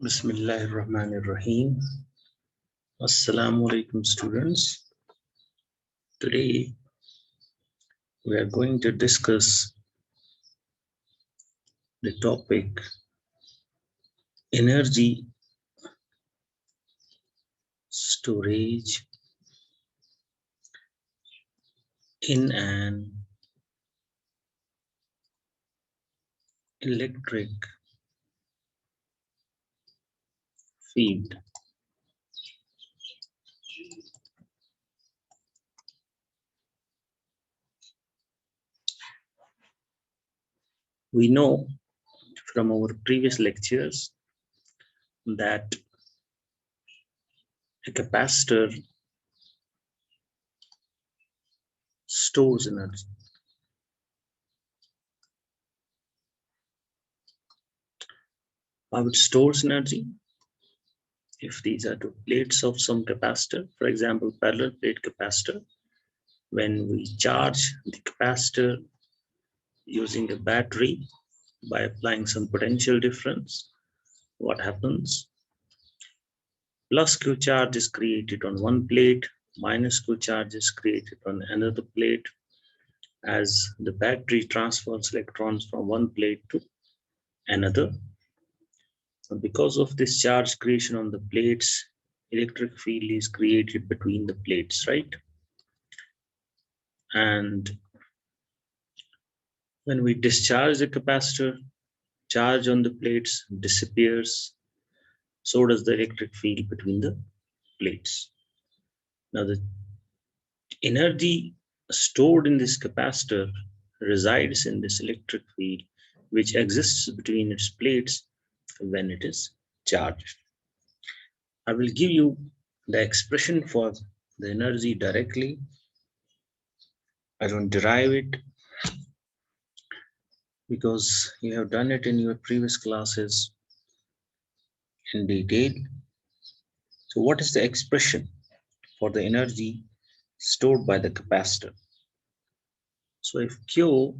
Bismillahirrahmanirrahim. Assalamu alaikum students. Today we are going to discuss the topic energy storage in an electric field. We know from our previous lectures that a capacitor stores energy. How it stores energy? If these are two plates of some capacitor, for example, parallel plate capacitor, when we charge the capacitor using a battery by applying some potential difference, what happens? Plus Q charge is created on one plate, minus Q charge is created on another plate as the battery transfers electrons from one plate to another. And because of this charge creation on the plates, electric field is created between the plates, right? And when we discharge the capacitor, charge on the plates disappears. So does the electric field between the plates. Now the energy stored in this capacitor resides in this electric field which exists between its plates when it is charged. I will give you the expression for the energy directly. I don't derive it because you have done it in your previous classes in detail. So what is the expression for the energy stored by the capacitor? So if Q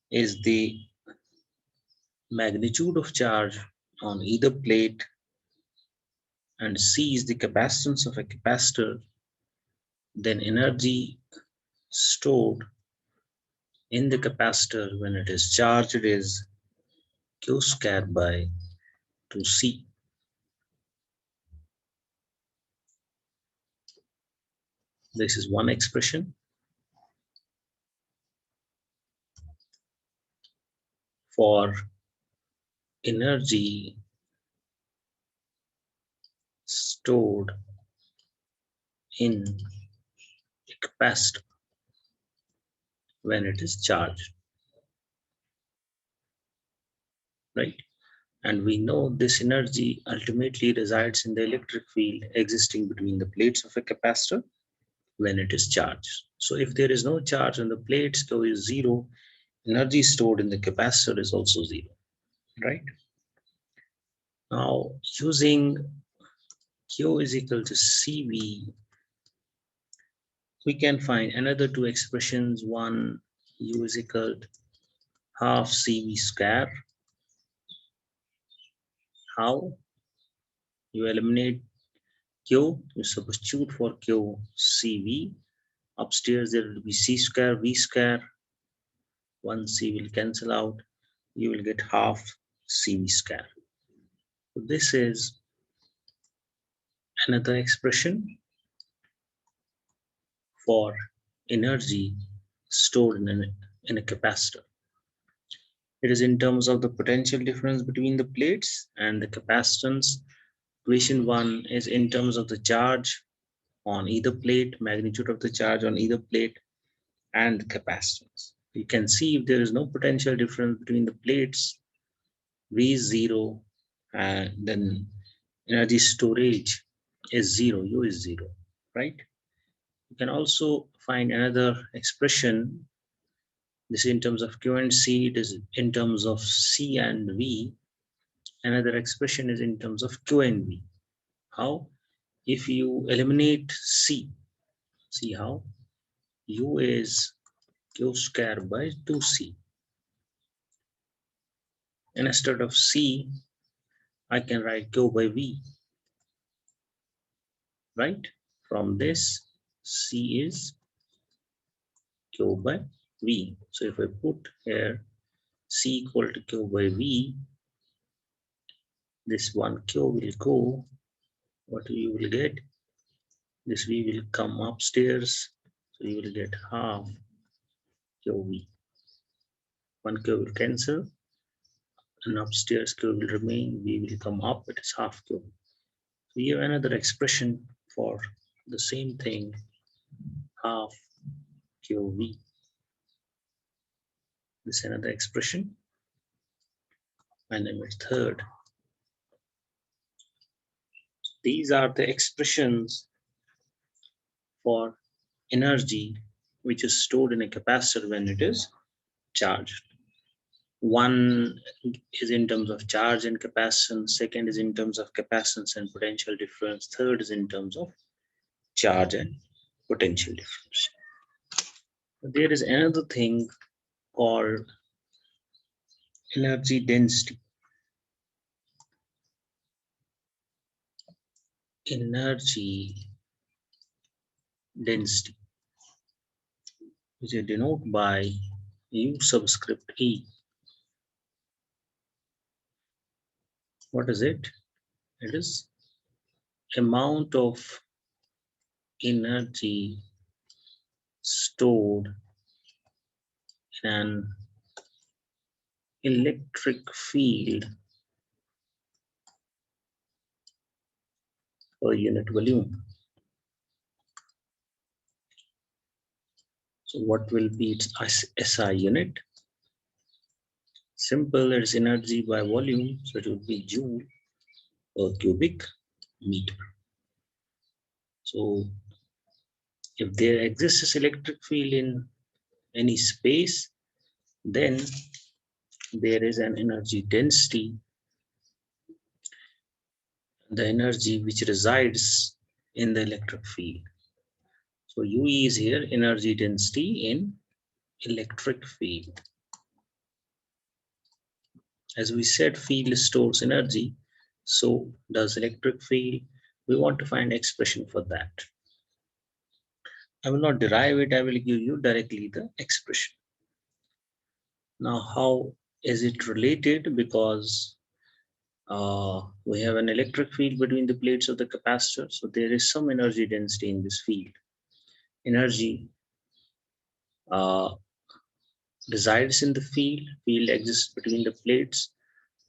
is the magnitude of charge on either plate and C is the capacitance of a capacitor, then energy stored in the capacitor when it is charged is Q square by 2C. This is one expression. For energy stored in a capacitor when it is charged, right? And we know this energy ultimately resides in the electric field existing between the plates of a capacitor when it is charged. So if there is no charge on the plates, Q is zero, energy stored in the capacitor is also zero, right? Now using Q is equal to CV, we can find another two expressions. One, U is equal to half CV square. How? You eliminate Q, you substitute for Q CV. Upstairs there will be C square, V square. One C will cancel out. You will get half CV square. So this is another expression for energy stored in a capacitor. It is in terms of the potential difference between the plates, and the capacitance. Equation 1 is in terms of the charge on either plate, magnitude of the charge on either plate, and capacitance. You can see if there is no potential difference between the plates, V is 0, and then energy storage is 0, U is 0, right? You can also find another expression. This is in terms of Q and C, it is in terms of C and V. Another expression is in terms of Q and V. How? If you eliminate C, see how? U is Q square by 2C. And instead of C, I can write Q by V, right? From this, C is Q by V. So if I put here C equal to Q by V, this one Q will go, what you will get? This V will come upstairs, so you will get half QV. One Q will cancel, and upstairs Q will remain, V will come up, it is half Q. So we have another expression for the same thing, half QV. This is another expression. And then the third. These are the expressions for energy which is stored in a capacitor when it is charged. One is in terms of charge and capacitance, second is in terms of capacitance and potential difference, third is in terms of charge and potential difference. There is another thing called energy density. Energy density, which is denoted by U subscript E. What is it? It is amount of energy stored in an electric field per unit volume. So what will be its SI unit? Simple, it's energy by volume, so it would be joule per cubic meter. So if there exists an electric field in any space, then there is an energy density, the energy which resides in the electric field. So UE is here, energy density in electric field. As we said, field stores energy, so does electric field. We want to find expression for that. I will not derive it, I will give you directly the expression. Now, how is it related? Because we have an electric field between the plates of the capacitor, so there is some energy density in this field. Energy resides in the field exists between the plates.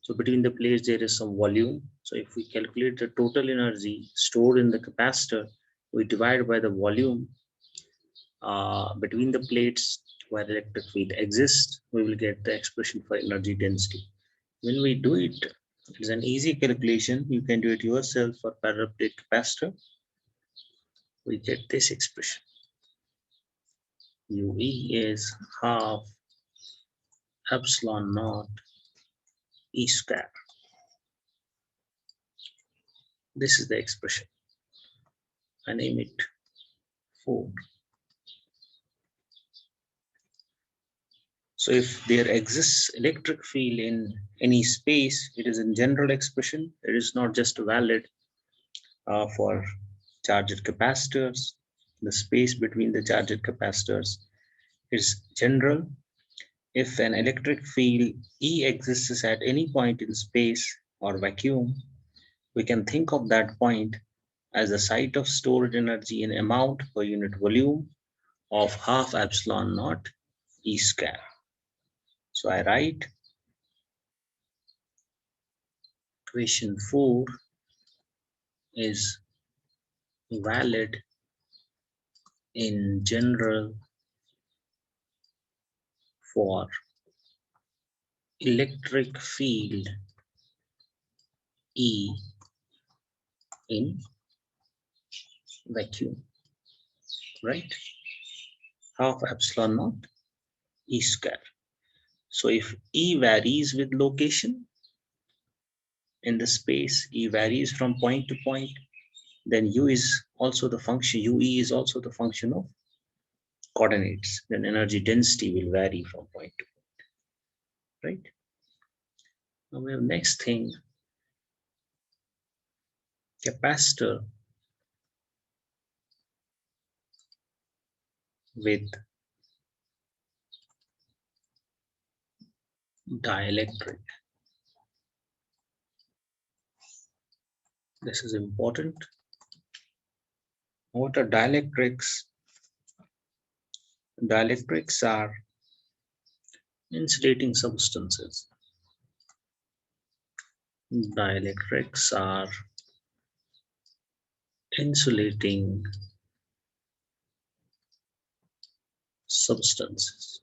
So between the plates there is some volume. So if we calculate the total energy stored in the capacitor, we divide by the volume between the plates where the electric field exists, we will get the expression for energy density. When we do it, it's an easy calculation. You can do it yourself for parallel plate capacitor. We get this expression. UE is half epsilon naught E square. This is the expression. I name it 4. So if there exists electric field in any space, it is in general expression. It is not just valid for charged capacitors. The space between the charged capacitors is general. If an electric field E exists at any point in space or vacuum, we can think of that point as the site of stored energy in amount per unit volume of half epsilon naught E square. So I write equation 4 is valid in general for electric field E in vacuum, right? Half epsilon naught E square. So if E varies with location in the space, E varies from point to point, then U is also the function, UE is also the function of coordinates. Then energy density will vary from point to point, right? Now we have next thing. capacitor with dielectric. This is important. What are dielectrics? Dielectrics are insulating substances. Dielectrics are insulating substances,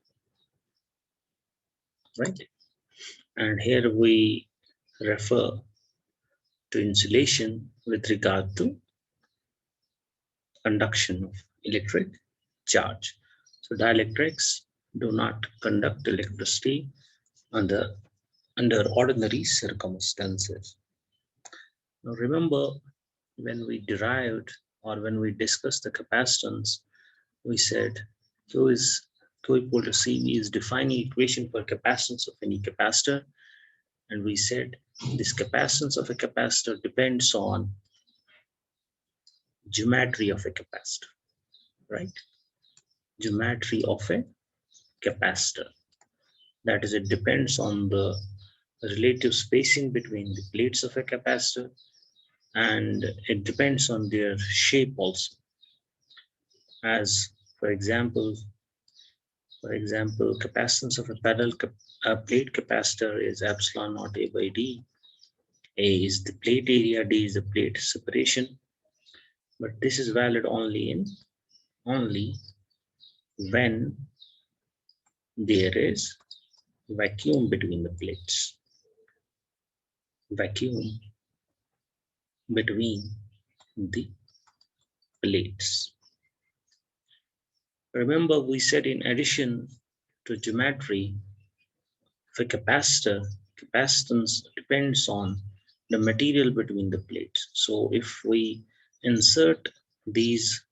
right? And here we refer to insulation with regard to conduction of electric charge. So dielectrics do not conduct electricity under, under ordinary circumstances. Now remember, when we derived or when we discussed the capacitance, we said Q is Q equal to CV is defining equation for capacitance of any capacitor. And we said this capacitance of a capacitor depends on geometry of a capacitor, right? Geometry of a capacitor. That is, it depends on the relative spacing between the plates of a capacitor, and it depends on their shape also. As for example, capacitance of a plate capacitor is epsilon naught A by D. A is the plate area, D is the plate separation. But this is valid only when there is vacuum between the plates. Vacuum between the plates. Remember, we said in addition to geometry, for capacitor, capacitance depends on the material between the plates. So if we insert these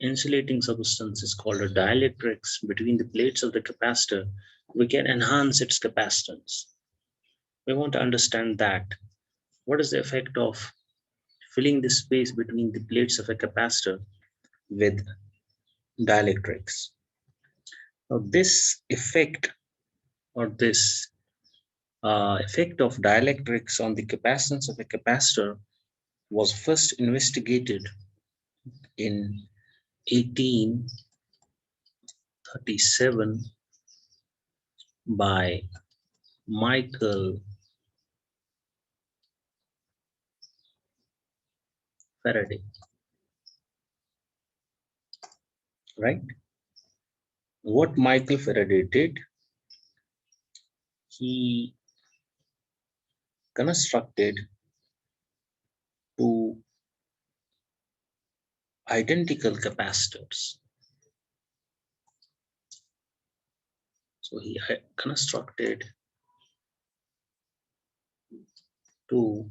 insulating substances called a dielectrics between the plates of the capacitor, we can enhance its capacitance. We want to understand that. What is the effect of filling the space between the plates of a capacitor with dielectrics? Now, this effect or this effect of dielectrics on the capacitance of a capacitor was first investigated in 1837 by Michael Faraday, right? What Michael Faraday did, he constructed two identical capacitors. So he constructed two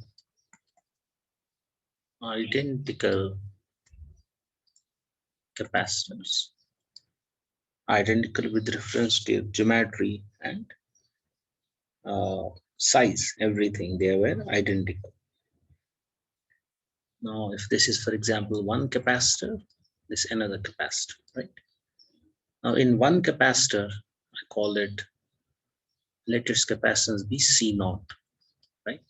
identical capacitors, identical with reference to geometry and size, everything, they were identical. Now, if this is, for example, one capacitor, this another capacitor, right? Now, in one capacitor, I call it, let its capacitance be C naught, right?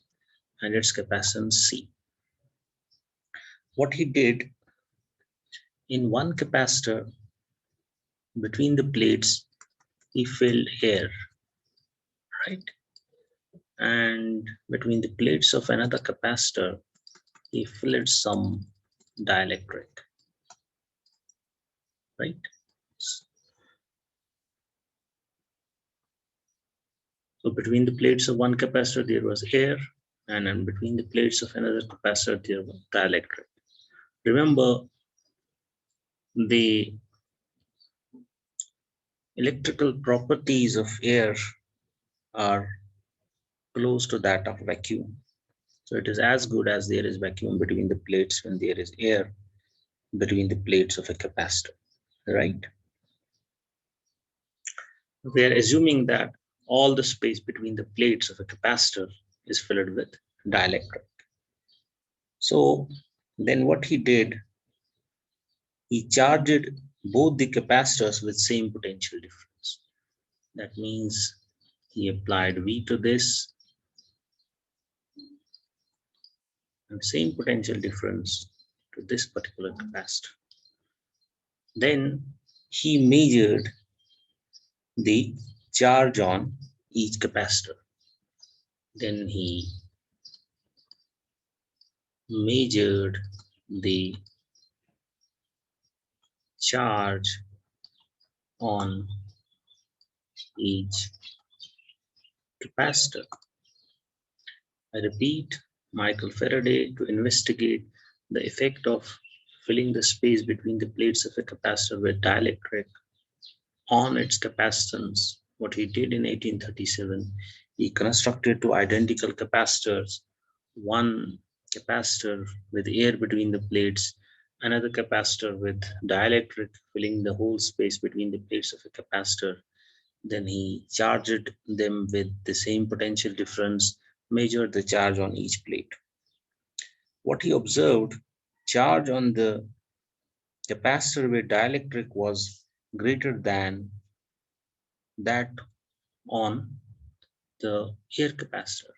And its capacitance C. What he did, in one capacitor, between the plates, he filled air, right? And between the plates of another capacitor, he filled some dielectric, right? So between the plates of one capacitor, there was air, and then between the plates of another capacitor, there was dielectric. Remember, the electrical properties of air are close to that of vacuum. So it is as good as there is vacuum between the plates when there is air between the plates of a capacitor, right? We are assuming that all the space between the plates of a capacitor is filled with dielectric. So then what he did, he charged both the capacitors with same potential difference. That means he applied V to this and same potential difference to this particular capacitor. Then he measured the charge on each capacitor. Then he measured the charge on each capacitor. I repeat, Michael Faraday to investigate the effect of filling the space between the plates of a capacitor with dielectric on its capacitance. What he did in 1837, he constructed two identical capacitors, one capacitor with air between the plates, another capacitor with dielectric filling the whole space between the plates of a capacitor. Then he charged them with the same potential difference, measured the charge on each plate. What he observed, charge on the capacitor with dielectric was greater than that on the air capacitor.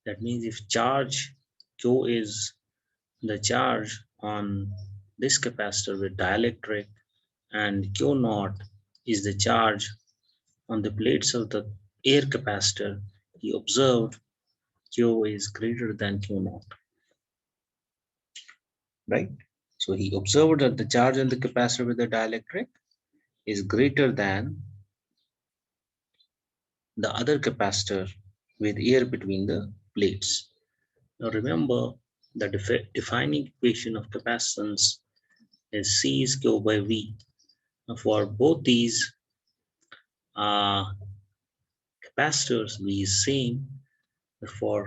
That means if charge Q is the charge on this capacitor with dielectric and Q naught is the charge on the plates of the air capacitor, he observed Q is greater than Q naught, right? So he observed that the charge on the capacitor with the dielectric is greater than the other capacitor with air between the plates. Now remember the defining equation of capacitance is C is Q by V. Now for both these uh, capacitors, V is same. For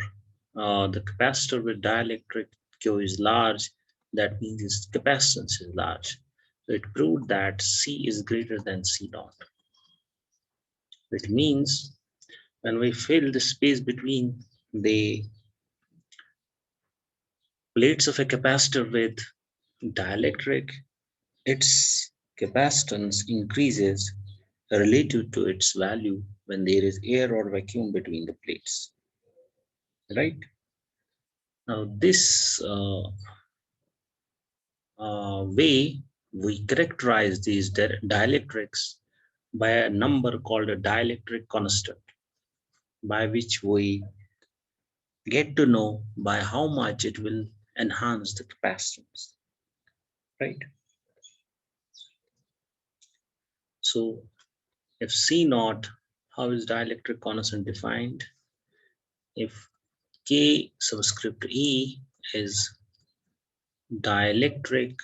the capacitor with dielectric, Q is large. That means its capacitance is large. So it proved that C is greater than C naught. Which means when we fill the space between the plates of a capacitor with dielectric, its capacitance increases relative to its value when there is air or vacuum between the plates, right? Now this way we characterize these dielectrics by a number called a dielectric constant, by which we get to know by how much it will enhance the capacitance, right? So if C naught, how is dielectric constant defined? If K subscript E is dielectric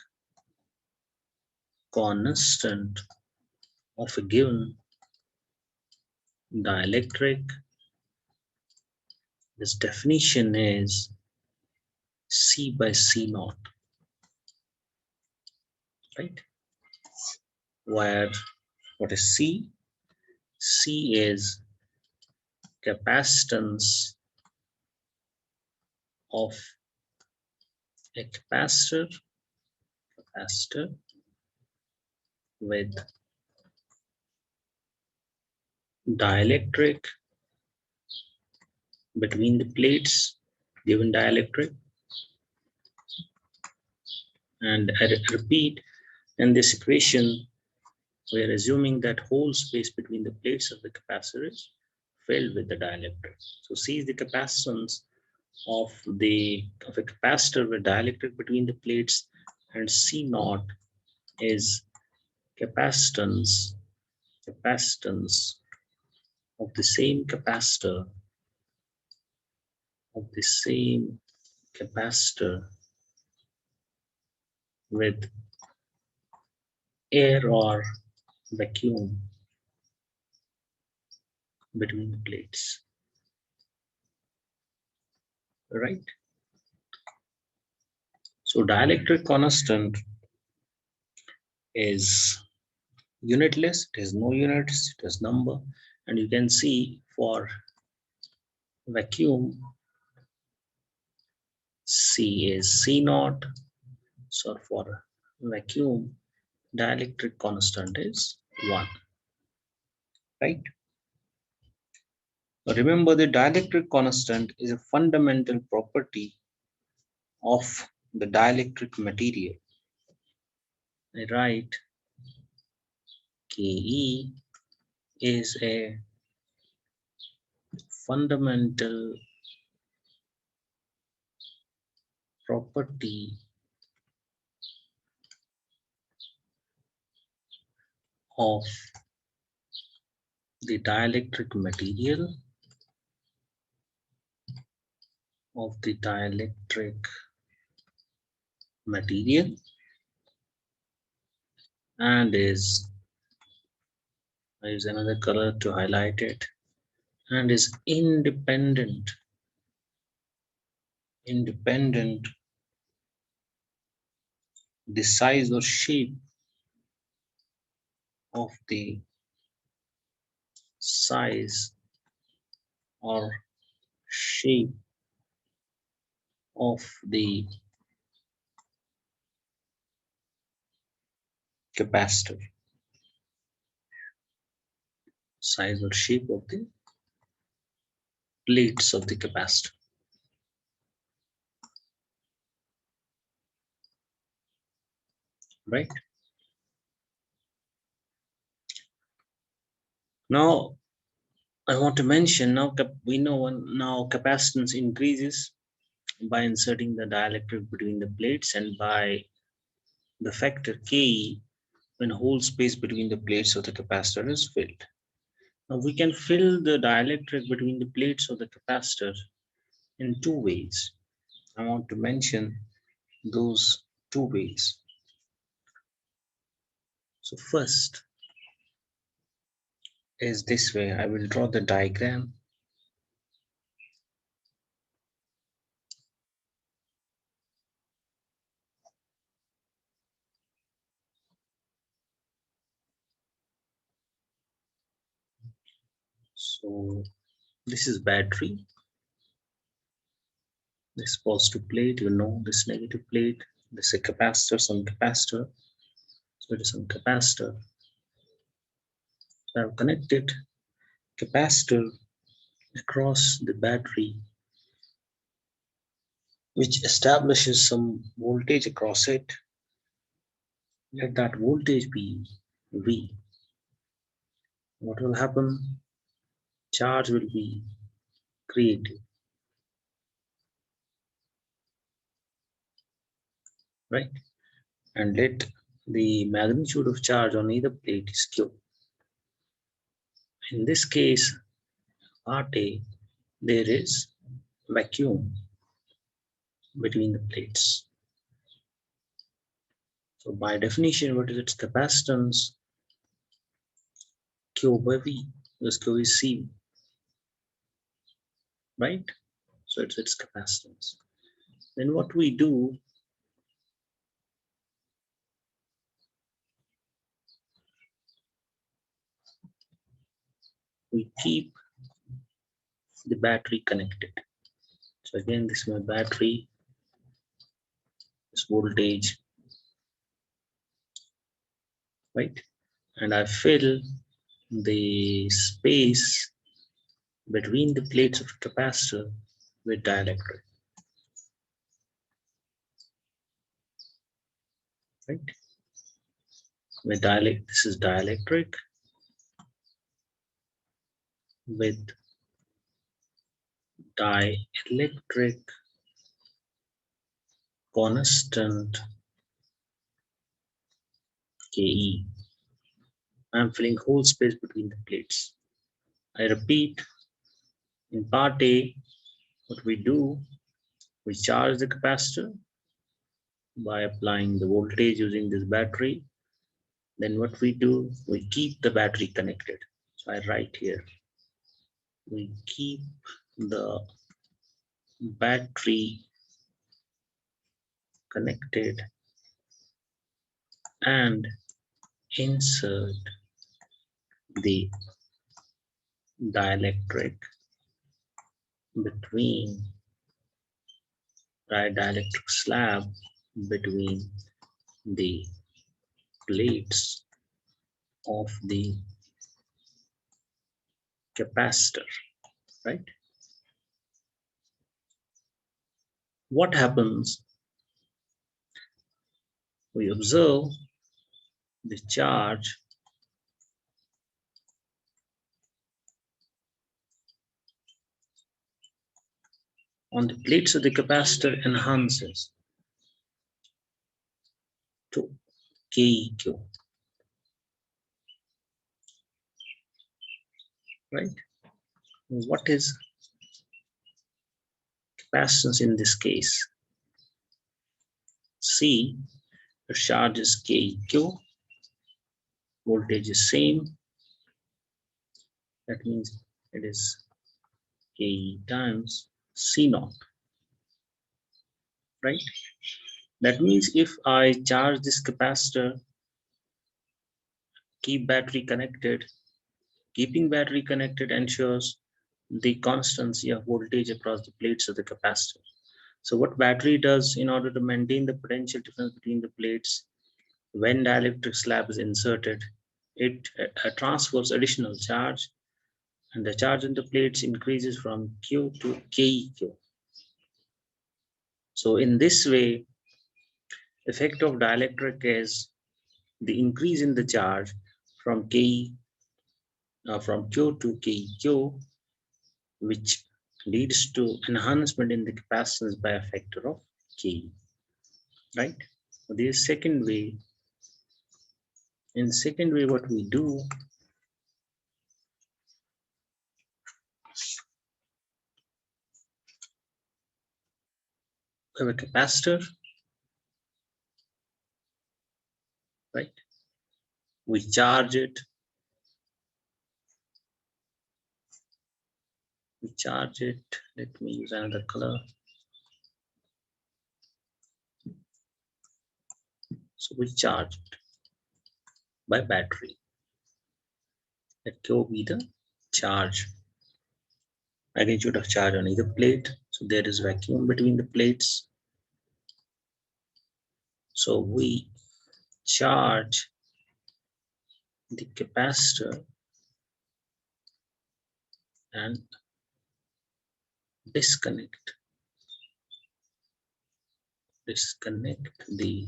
constant of a given dielectric, this definition is C by C naught, right? Where what is C? C is capacitance of a capacitor with dielectric between the plates, given dielectric. And I repeat, in this equation, we are assuming that whole space between the plates of the capacitor is filled with the dielectric. So C is the capacitance of a capacitor with dielectric between the plates, and C naught is capacitance of the same capacitor with air or vacuum between the plates, right? So dielectric constant is unitless, it has no units, it has number, and you can see for vacuum C is C naught. So for vacuum, dielectric constant is 1, right? Remember, the dielectric constant is a fundamental property of the dielectric material. I write Ke is a fundamental property of the dielectric material and is, I use another color to highlight it, and is independent the size or shape of the size or shape of the capacitor, size or shape of the plates of the capacitor, right? Now I want to mention, now we know now capacitance increases by inserting the dielectric between the plates and by the factor Ke when whole space between the plates of the capacitor is filled. Now we can fill the dielectric between the plates of the capacitor in two ways. I want to mention those two ways. So first is this way. I will draw the diagram. So this is battery, this positive plate, you know, this negative plate, this is a capacitor, some capacitor. So it is some capacitor. So I've connected capacitor across the battery, which establishes some voltage across it. Let that voltage be V. What will happen? Charge will be created, right? And let the magnitude of charge on either plate is Q. In this case, part A, there is vacuum between the plates. So by definition, what is its capacitance? Q by V, because Q is C, right? So it's its capacitance. Then what we do, we keep the battery connected. So again, this is my battery, this voltage, right? And I fill the space between the plates of capacitor with dielectric, right? With dielectric, this is dielectric with dielectric constant Ke. I'm filling whole space between the plates. I repeat, in part A, what we do, we charge the capacitor by applying the voltage using this battery. Then what we do, we keep the battery connected. So I write here, we keep the battery connected and insert the dielectric between right, dielectric slab between the plates of the capacitor, right? What happens? We observe the charge on the plates of the capacitor enhances to KEQ, right? What is capacitance in this case? C, the charge is KEQ, voltage is same, that means it is Ke times C naught, right? That means if I charge this capacitor, keep battery connected, keeping battery connected ensures the constancy of voltage across the plates of the capacitor. So what battery does in order to maintain the potential difference between the plates, when dielectric slab is inserted, it transfers additional charge, and the charge in the plates increases from Q to KEQ. So in this way, effect of dielectric is the increase in the charge from from Q to KEQ, which leads to enhancement in the capacitance by a factor of K, right? So this second way. In second way, what we do, we have a capacitor, right? We charge it. We charge it. Let me use another color. So we charge it by battery. Let Q be the charge, magnitude of charge on either plate. So there is vacuum between the plates. So we charge the capacitor and disconnect the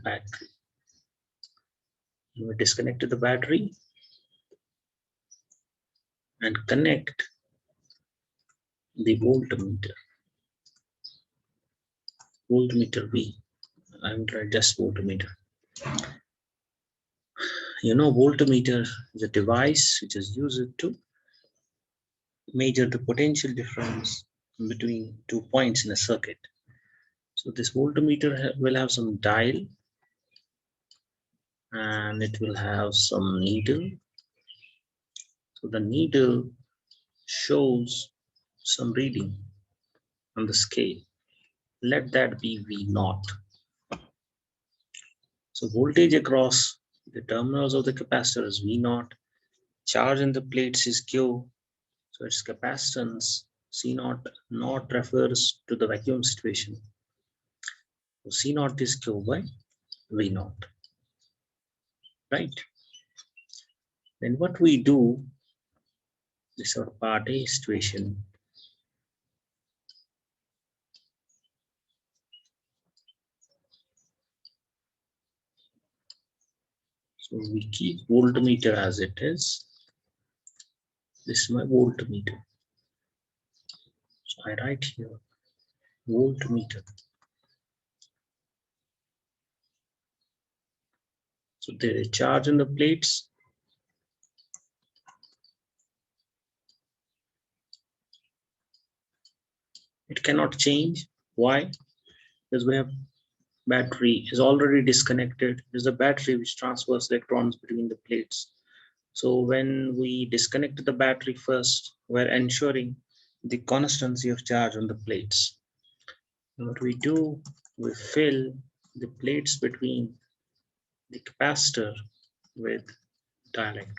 battery. We disconnect the battery and connect the voltmeter V. I'm trying just voltmeter. You know, voltmeter is a device which is used to measure the potential difference between 2 points in a circuit. So this voltmeter will have some dial and it will have some needle. So the needle shows some reading on the scale. Let that be V naught. So voltage across the terminals of the capacitor is V naught. Charge in the plates is Q. So its capacitance C naught. Naught refers to the vacuum situation. So C naught is Q by V naught. Right? Then what we do, this is our part A situation. So we keep voltmeter as it is. This is my voltmeter. So I write here voltmeter. So there is charge in the plates. It cannot change. Why? Because we have battery is already disconnected. There's a battery which transfers electrons between the plates. So when we disconnect the battery first, we're ensuring the constancy of charge on the plates. And what we do, we fill the plates between the capacitor with dielectric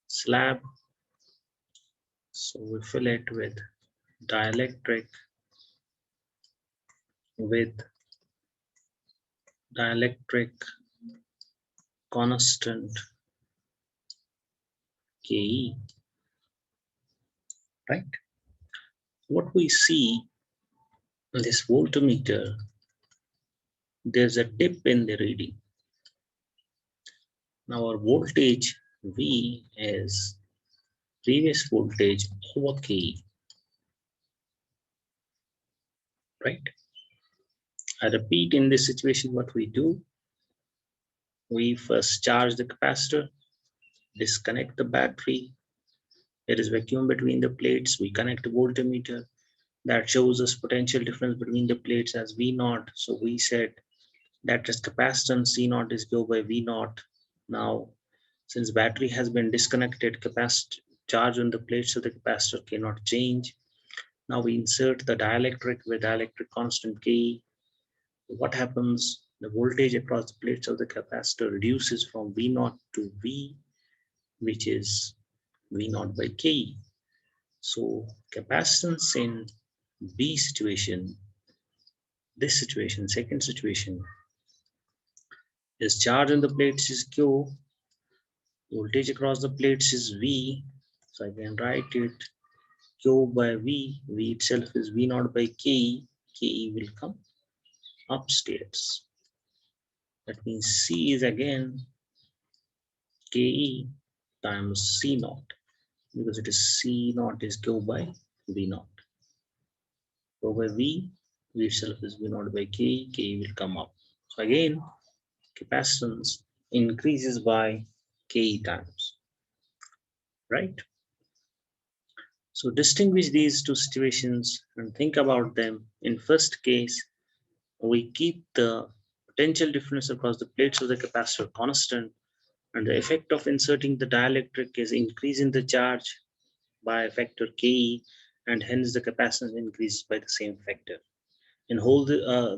slab. So we fill it with dielectric with dielectric constant Ke, right? What we see in this voltmeter, there's a dip in the reading. Now our voltage V is previous voltage over Ke, right? I repeat, in this situation, what we do, we first charge the capacitor, disconnect the battery. There is vacuum between the plates. We connect the voltmeter that shows us potential difference between the plates as V naught. So we said that is capacitance, C naught is go by V naught. Now, since battery has been disconnected, capacitor charge on the plates of the capacitor cannot change. Now we insert the dielectric with dielectric constant Ke. What happens? The voltage across the plates of the capacitor reduces from V naught to V, which is V naught by Ke. So capacitance in B situation, this situation, second situation, is charge on the plates is Q, voltage across the plates is V. So I can write it Q by V. V itself is V naught by Ke. Ke will come upstairs. That means C is again Ke times C naught, because it is C naught is Q by V naught. Q by V itself is V naught by Ke. Ke will come up. So again, capacitance increases by Ke times, right? So distinguish these two situations and think about them. In first case, we keep the potential difference across the plates of the capacitor constant, and the effect of inserting the dielectric is increasing the charge by a factor Ke, and hence the capacitance increases by the same factor. In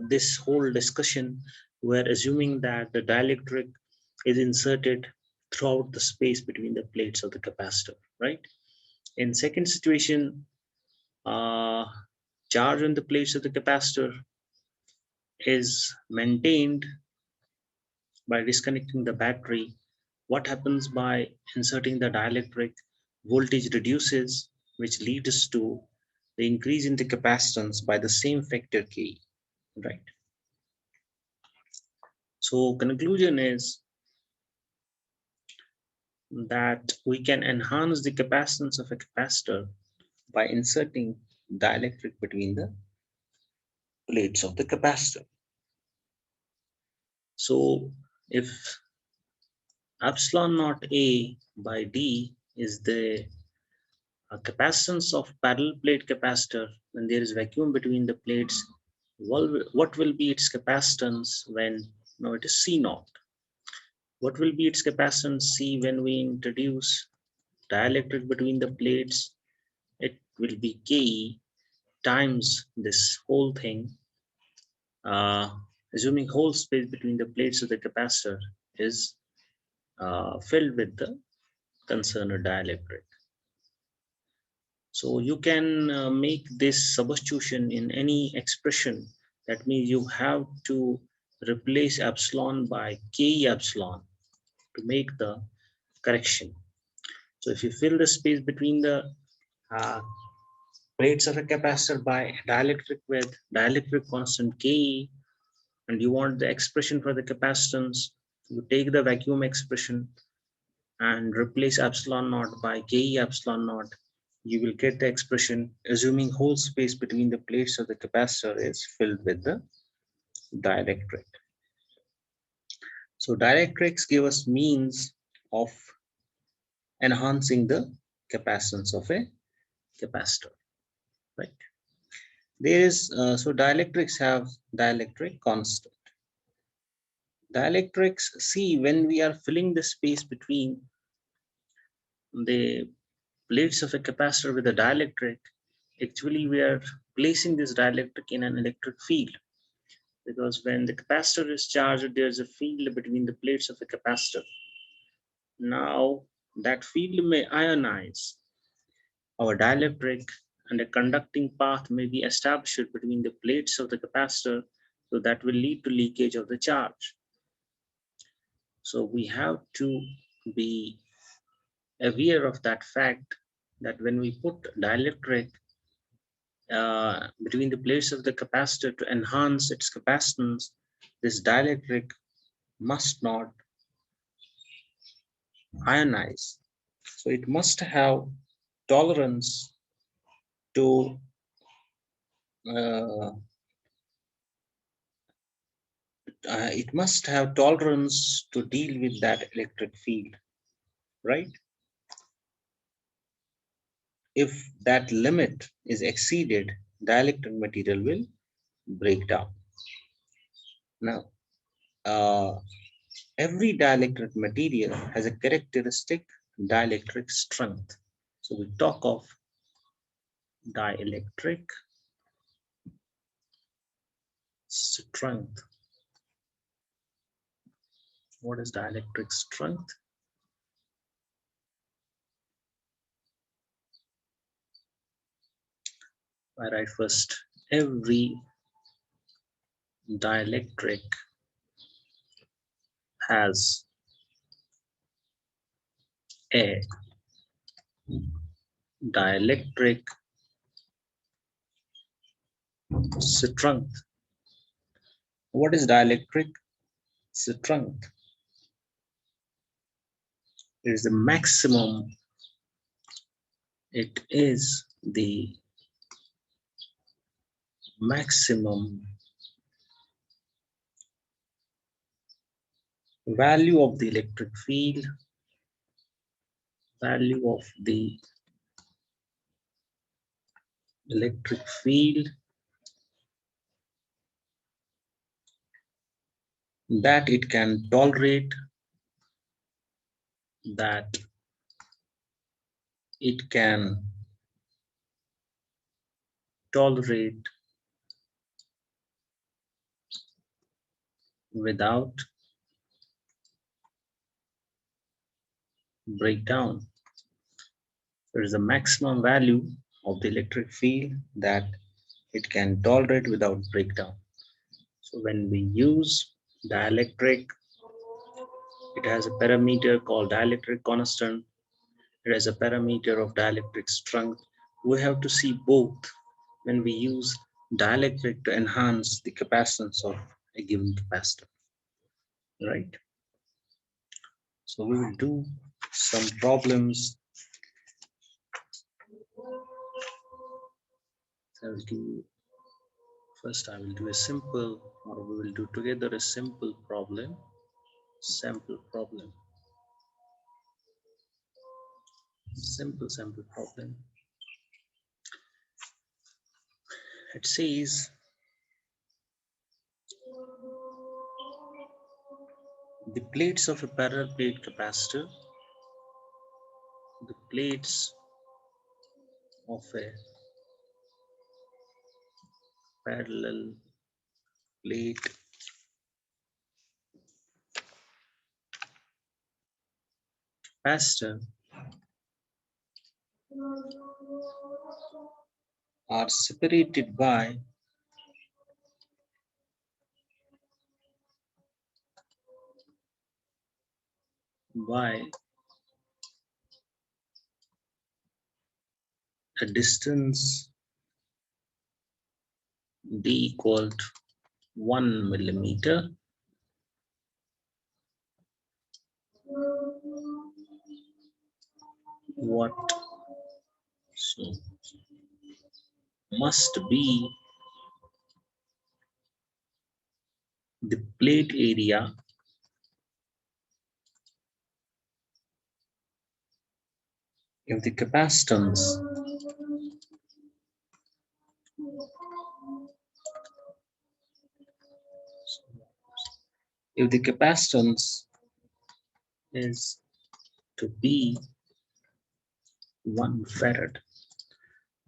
this whole discussion, we're assuming that the dielectric is inserted throughout the space between the plates of the capacitor, right? In second situation, uh, charge on the plates of the capacitor is maintained by disconnecting the battery. What happens by inserting the dielectric? Voltage reduces, which leads to the increase in the capacitance by the same factor K, right? So conclusion is that we can enhance the capacitance of a capacitor by inserting dielectric between the plates of the capacitor. So if epsilon naught A by D is the capacitance of parallel plate capacitor, when there is vacuum between the plates, what will be its capacitance when, no, it is C naught. What will be its capacitance C when we introduce dielectric between the plates? It will be Ke times this whole thing, assuming whole space between the plates of the capacitor is filled with the concerned dielectric. So you can make this substitution in any expression. That means you have to replace epsilon by Ke epsilon to make the correction. So if you fill the space between the uh, plates of a capacitor by dielectric with dielectric constant Ke, and you want the expression for the capacitance, you take the vacuum expression and replace epsilon naught by Ke epsilon naught. You will get the expression assuming whole space between the plates of the capacitor is filled with the dielectric. So dielectrics give us means of enhancing the capacitance of a capacitor, right? There is so dielectrics have dielectric constant. Dielectrics, see, when we are filling the space between the plates of a capacitor with a dielectric, actually we are placing this dielectric in an electric field, because when the capacitor is charged, there's a field between the plates of the capacitor. Now that field may ionize our dielectric, and a conducting path may be established between the plates of the capacitor, so that will lead to leakage of the charge. So we have to be aware of that fact that when we put dielectric between the plates of the capacitor to enhance its capacitance, this dielectric must not ionize. So it must have tolerance to uh, it must have tolerance to deal with that electric field, right? If that limit is exceeded, dielectric material will break down. Now, uh, every dielectric material has a characteristic dielectric strength. So we talk of dielectric strength. What is dielectric strength? I write first, every dielectric has a dielectric strength. What is dielectric strength? It is the maximum, it is the maximum value of the electric field, value of the electric field that it can tolerate, that it can tolerate without breakdown. There is a maximum value of the electric field that it can tolerate without breakdown. So when we use dielectric, it has a parameter called dielectric constant. It has a parameter of dielectric strength. We have to see both when we use dielectric to enhance the capacitance of a given capacitor, right? So we will do some problems. I will do first. I will do a simple, or we will do together a simple problem. Sample problem. Simple problem. It says the plates of a parallel plate capacitor, the plates of a parallel plate capacitor are separated by a distance d equal to 1 millimeter. What so must be the plate area if the capacitance if the capacitance is to be 1 farad.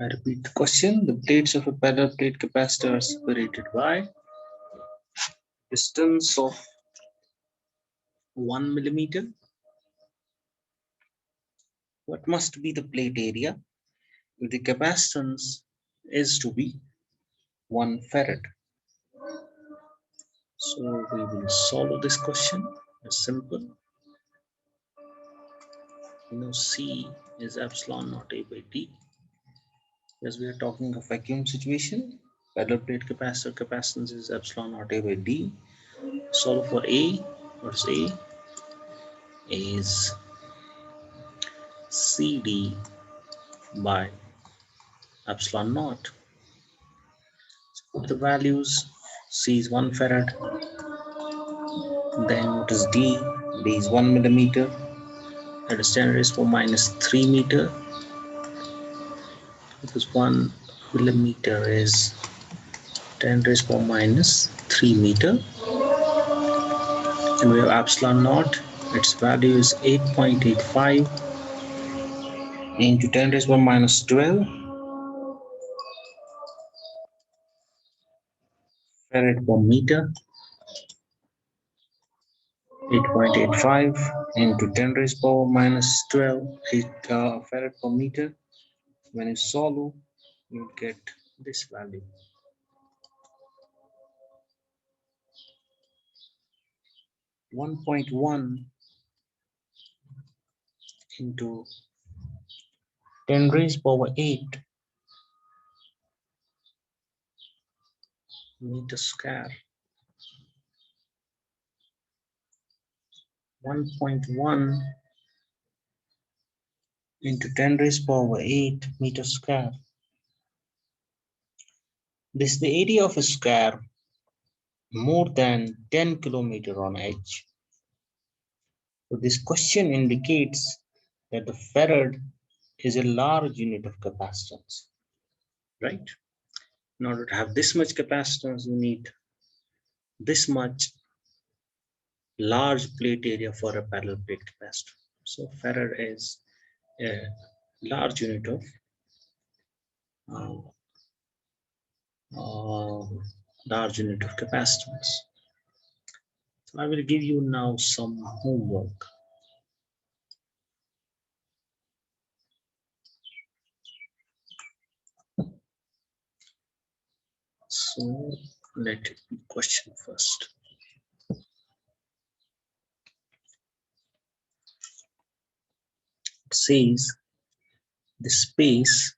I repeat the question. The plates of a parallel plate capacitor are separated by distance of 1 millimeter. What must be the plate area? The capacitance is to be 1 farad. So we will solve this question. It's simple. C is epsilon naught A by D. As we are talking of vacuum situation, parallel plate capacitor capacitance is epsilon naught A by D. Solve for A. What is A? A is CD by epsilon naught. Put the values. C is 1 farad. Then what is D? D is 1 millimeter. That is 10 raised to minus 3 meter. Because 1 millimeter is 10 raised to minus 3 meter. And we have epsilon naught. Its value is 8.85 into 10 raised to minus 12 farad per meter. 8.85 into 10 raised power minus 12 farad per meter. When you solve, you will get this value. 1.1 into 10 raised power 8 meter square. 1.1 into 10 raised power 8 meter square. This is the area of a square more than 10 kilometer on edge. So this question indicates that the farad is a large unit of capacitance, right? In order to have this much capacitance, you need this much large plate area for a parallel plate capacitor. So farad is a large unit of uh, capacitance. So I will give you now some homework. So let it be question first. It says the space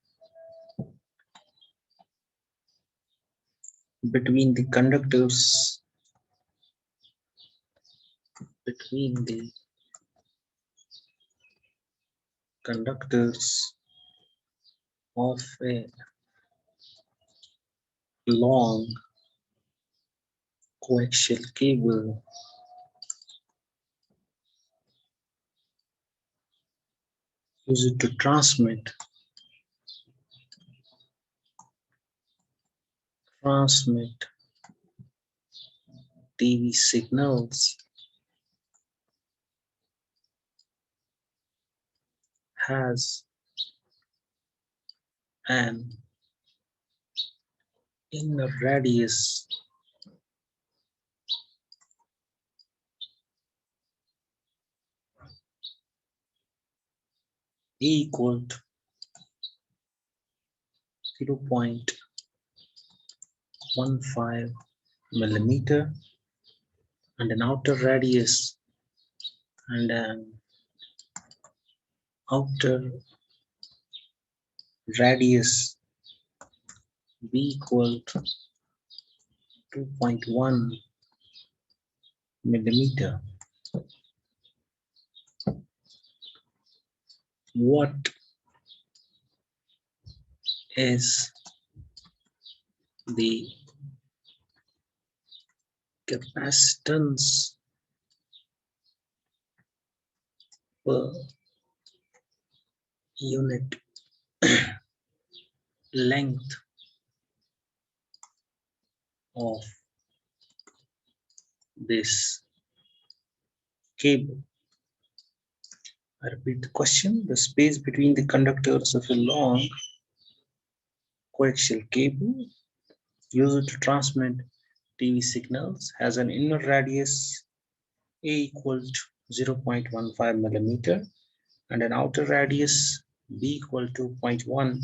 between the conductors of a long coaxial cable used to transmit TV signals has an inner radius equal to 0.15 millimeter and an outer radius be equal to 2.1 millimeter. What is the capacitance per unit length of this cable? I repeat the question. The space between the conductors of a long coaxial cable used to transmit TV signals has an inner radius A equals to 0.15 millimeter and an outer radius B equal to 0.1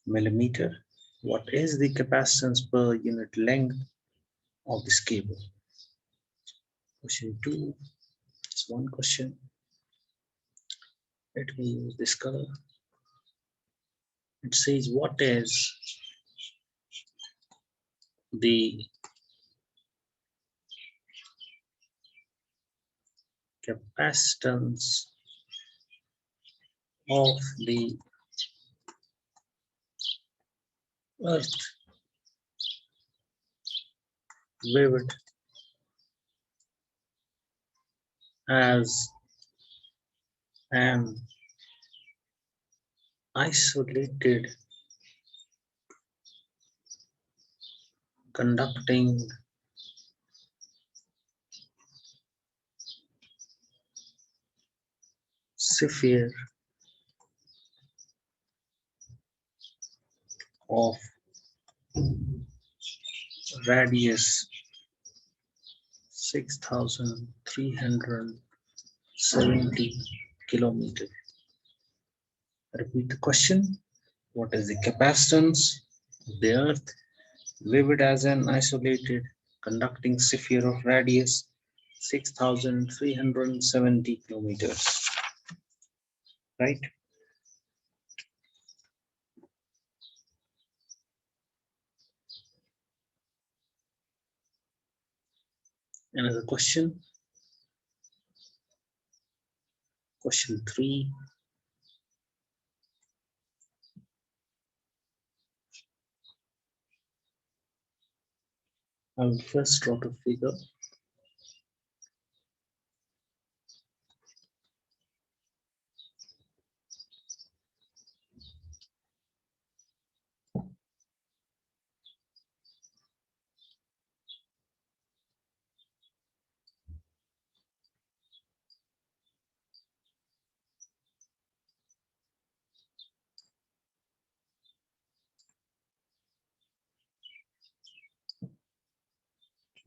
millimeter. What is the capacitance per unit length of this cable? Question 2. It's one question. Let me use this color. It says what is the capacitance of the earth viewed as an isolated conducting sphere of radius 6,370 kilometer. Repeat the question. What is the capacitance of the earth viewed as an isolated conducting sphere of radius 6,370 kilometers? Right? Another question. Question 3. I will first draw the figure.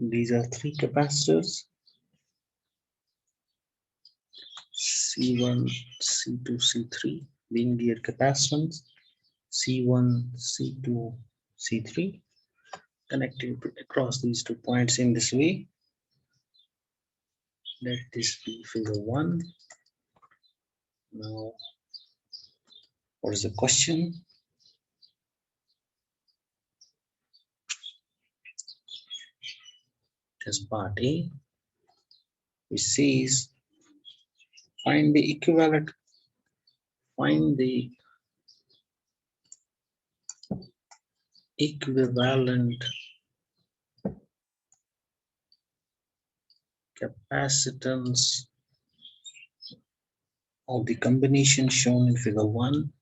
These are three capacitors, C1, C2, C3, being their capacitance, C1, C2, C3, connected across these 2 points in this way. Let this be figure 1. Now, what is the question? As part A, which says find the equivalent capacitance of the combination shown in figure 1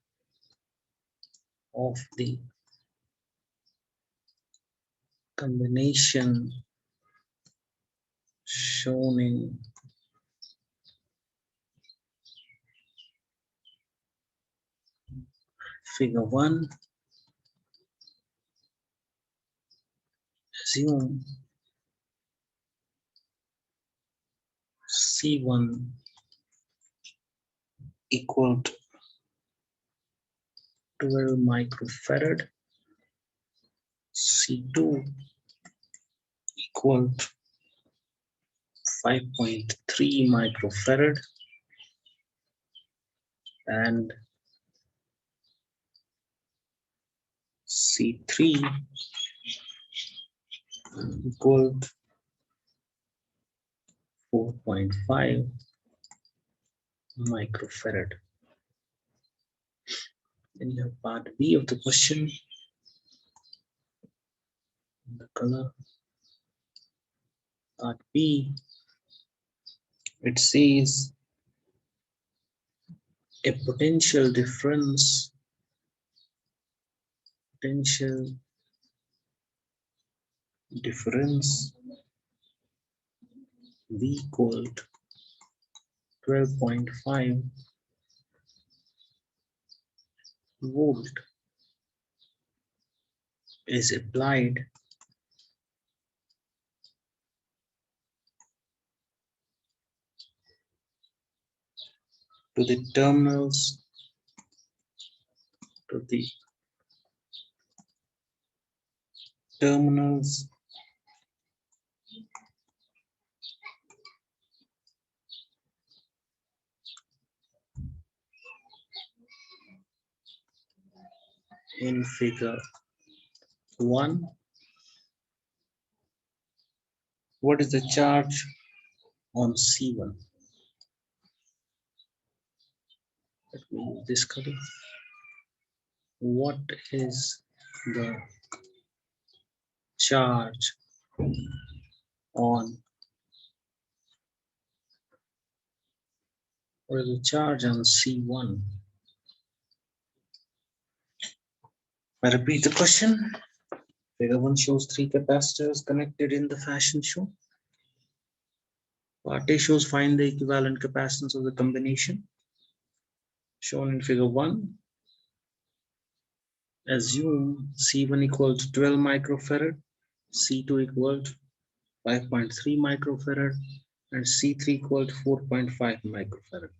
of the combination shown in figure 1. Assume C1 equal to 12 microfarad, C2 equal to 5.3 microfarad, and C3 equal to 4.5 microfarad. Then you have part B of the question. The color. Part B, it says a potential difference V equal to 12.5 volt is applied to the terminals terminals in figure 1. What is the charge on C1? Let me use this color. What is the charge on C1? I repeat the question. Figure 1 shows 3 capacitors connected in the fashion shown. Part A shows find the equivalent capacitance of the combination. Shown in figure 1, assume C1 equal to 12 microfarad, C2 equal to 5.3 microfarad, and C3 equal to 4.5 microfarad.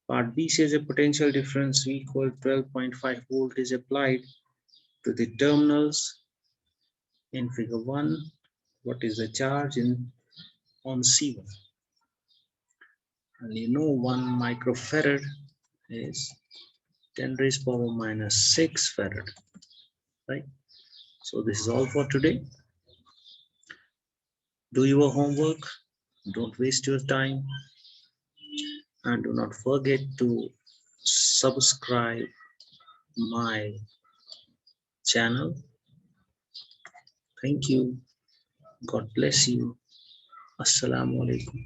Part B says a potential difference V equal to 12.5 volt is applied to the terminals in figure 1. What is the charge on C1? And you know 1 microfarad is 10 raised power minus 6 farad, right? So this is all for today. Do your homework, don't waste your time, and do not forget to subscribe my channel. Thank you. God bless you. Assalamu alaikum.